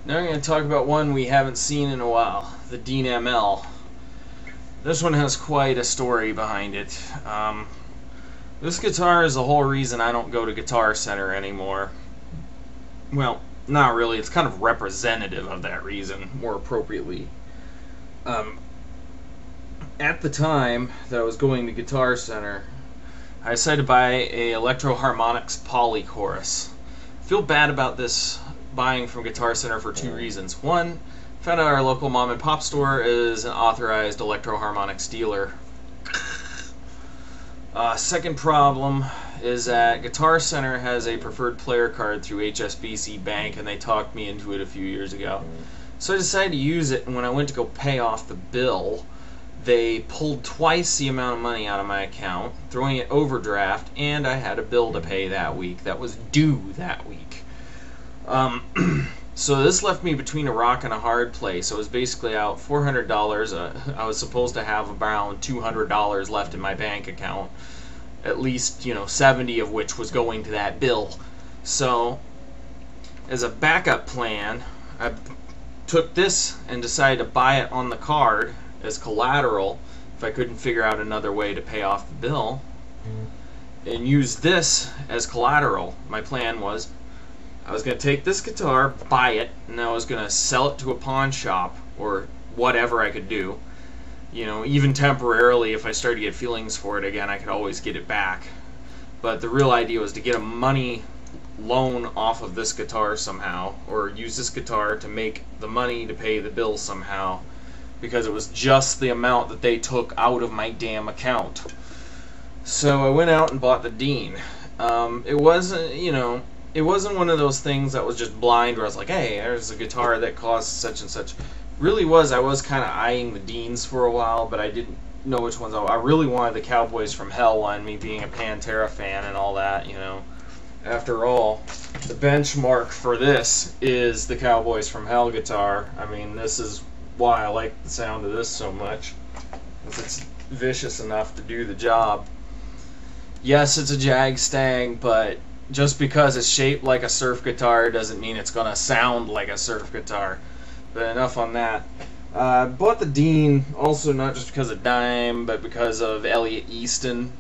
Now I'm going to talk about one we haven't seen in a while, the Dean ML. This one has quite a story behind it. This guitar is the whole reason I don't go to Guitar Center anymore. Well, not really. It's kind of representative of that reason, more appropriately. At the time that I was going to Guitar Center, I decided to buy a Electro Harmonix Polychorus. I feel bad about this buying from Guitar Center for two reasons. One, found out our local mom and pop store is an authorized Electro Harmonix dealer. Second problem is that Guitar Center has a preferred player card through HSBC Bank, and they talked me into it a few years ago. So I decided to use it, and when I went to go pay off the bill, they pulled twice the amount of money out of my account, throwing it overdraft, and I had a bill to pay that week that was due that week. So this left me between a rock and a hard place. I was basically out $400. I was supposed to have around $200 left in my bank account, at least 70 of which was going to that bill. So as a backup plan, I took this and decided to buy it on the card as collateral if I couldn't figure out another way to pay off the bill, and use this as collateral. My plan was I was going to take this guitar, buy it, and I was going to sell it to a pawn shop or whatever I could do. Even temporarily, if I started to get feelings for it again, I could always get it back. But the real idea was to get a money loan off of this guitar somehow, or use this guitar to make the money to pay the bill somehow, because it was just the amount that they took out of my damn account. So I went out and bought the Dean. It wasn't one of those things that was just blind where I was like, hey, there's a guitar that costs such and such. Really was, I was kind of eyeing the Deans for a while, but I didn't know which ones. I really wanted the Cowboys from Hell one, me being a Pantera fan and all that, After all, the benchmark for this is the Cowboys from Hell guitar. I mean, this is why I like the sound of this so much. It's vicious enough to do the job. Yes, it's a Jag Stang, but just because it's shaped like a surf guitar doesn't mean it's going to sound like a surf guitar. But enough on that. I bought the Dean also not just because of Dime, but because of Elliot Easton.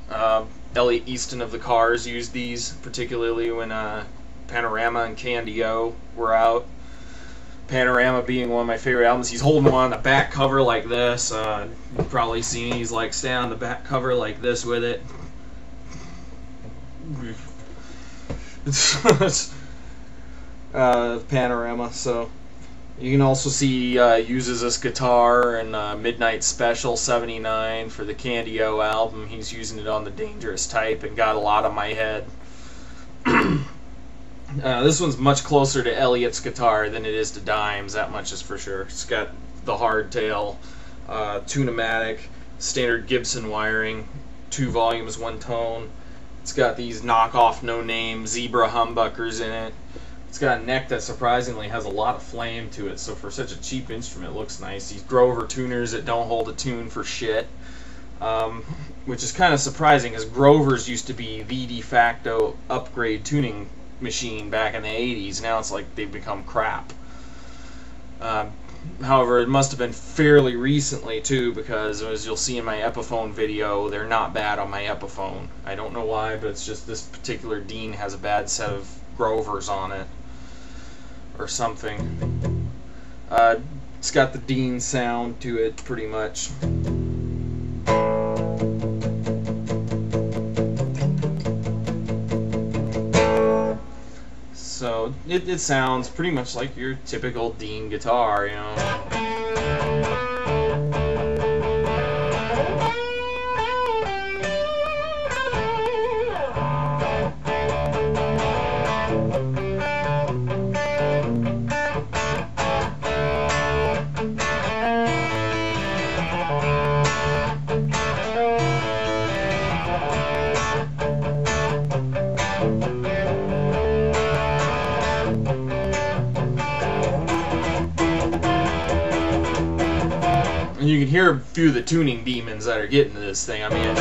Elliot Easton of the Cars used these, particularly when Panorama and Candy O were out. Panorama being one of my favorite albums. He's holding one on the back cover like this. You've probably seen he's like standing on the back cover like this with it. Panorama. So you can also see uses this guitar in Midnight Special '79 for the Candy O album. He's using it on the Dangerous Type and got a lot on my head. This one's much closer to Elliot's guitar than it is to Dime's, that much is for sure. It's got the hardtail, Tune-o-matic, standard Gibson wiring, 2 volumes, 1 tone. It's got these knockoff no-name Zebra humbuckers in it. It's got a neck that surprisingly has a lot of flame to it, so for such a cheap instrument it looks nice. These Grover tuners that don't hold a tune for shit. Which is kind of surprising, because Grovers used to be the de facto upgrade tuning machine back in the 80s. Now it's like they've become crap. However, it must have been fairly recently too, because as you'll see in my Epiphone video, they're not bad on my Epiphone. I don't know why, but it's just this particular Dean has a bad set of Grovers on it or something. It's got the Dean sound to it pretty much. So it sounds pretty much like your typical Dean guitar, And you can hear a few of the tuning demons that are getting to this thing. I mean,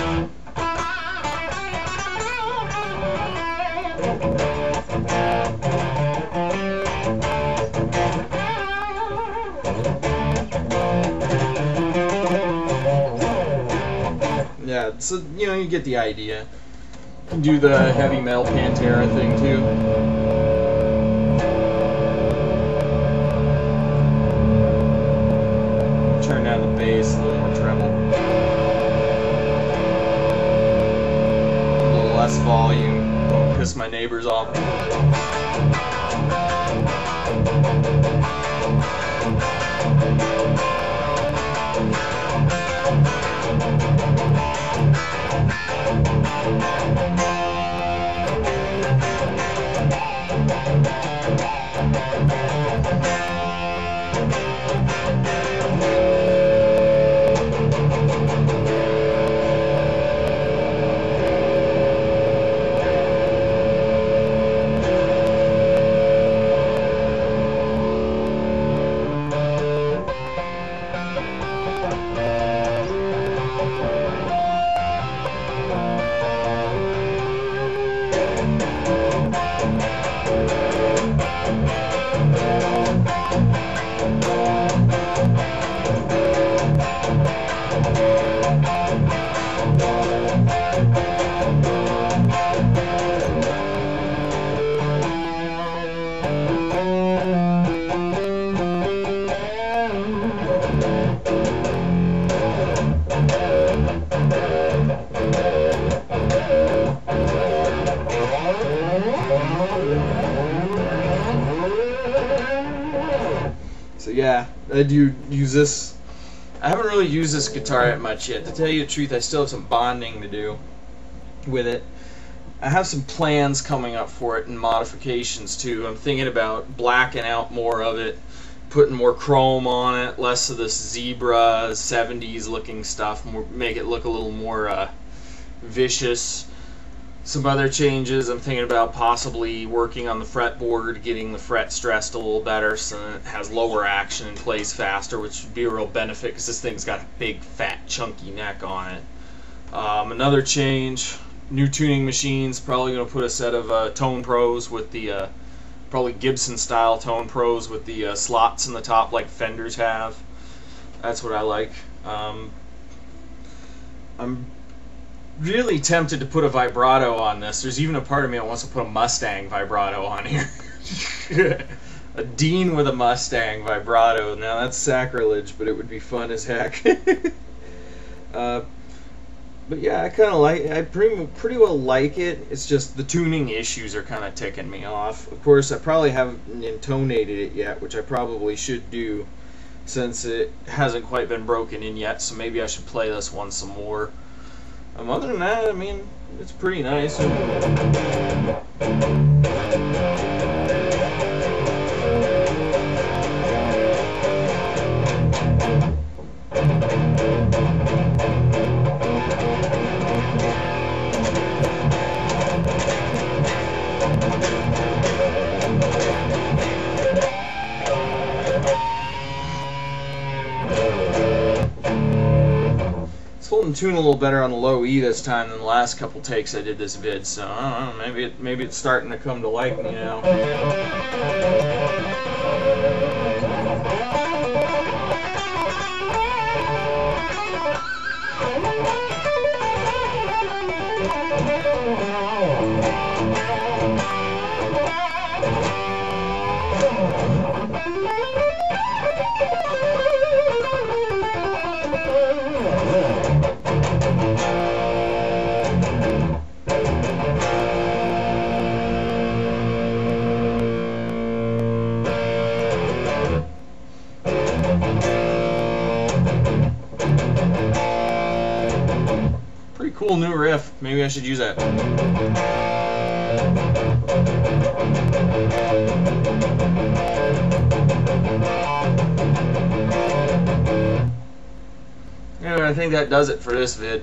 So, you know, you get the idea. You can do the heavy metal Pantera thing too. Turn down the bass, a little more treble. A little less volume. Don't piss my neighbors off. So yeah, I do use this. I haven't really used this guitar that much yet. To tell you the truth, I still have some bonding to do with it. I have some plans coming up for it and modifications too. I'm thinking about blacking out more of it, putting more chrome on it, less of this zebra 70s looking stuff, make it look a little more vicious. Some other changes, I'm thinking about possibly working on the fretboard, getting the fret stressed a little better so that it has lower action and plays faster, which would be a real benefit because this thing's got a big, fat, chunky neck on it. Another change, new tuning machines, probably going to put a set of Tone Pros with the, probably Gibson style Tone Pros with the slots in the top like Fenders have. That's what I like. I'm really tempted to put a vibrato on this. There's even a part of me that wants to put a Mustang vibrato on here. A Dean with a Mustang vibrato. Now that's sacrilege, but it would be fun as heck. But yeah, I kind of like. I pretty well like it. It's just the tuning issues are kind of ticking me off. Of course, I probably haven't intonated it yet, which I probably should do, since it hasn't quite been broken in yet. So maybe I should play this one some more. Other than that, I mean, it's pretty nice. Holding tune a little better on the low E this time than the last couple takes I did this vid, so I don't know, maybe it's starting to come to like me now. Cool new riff. Maybe I should use that. Anyway, I think that does it for this vid.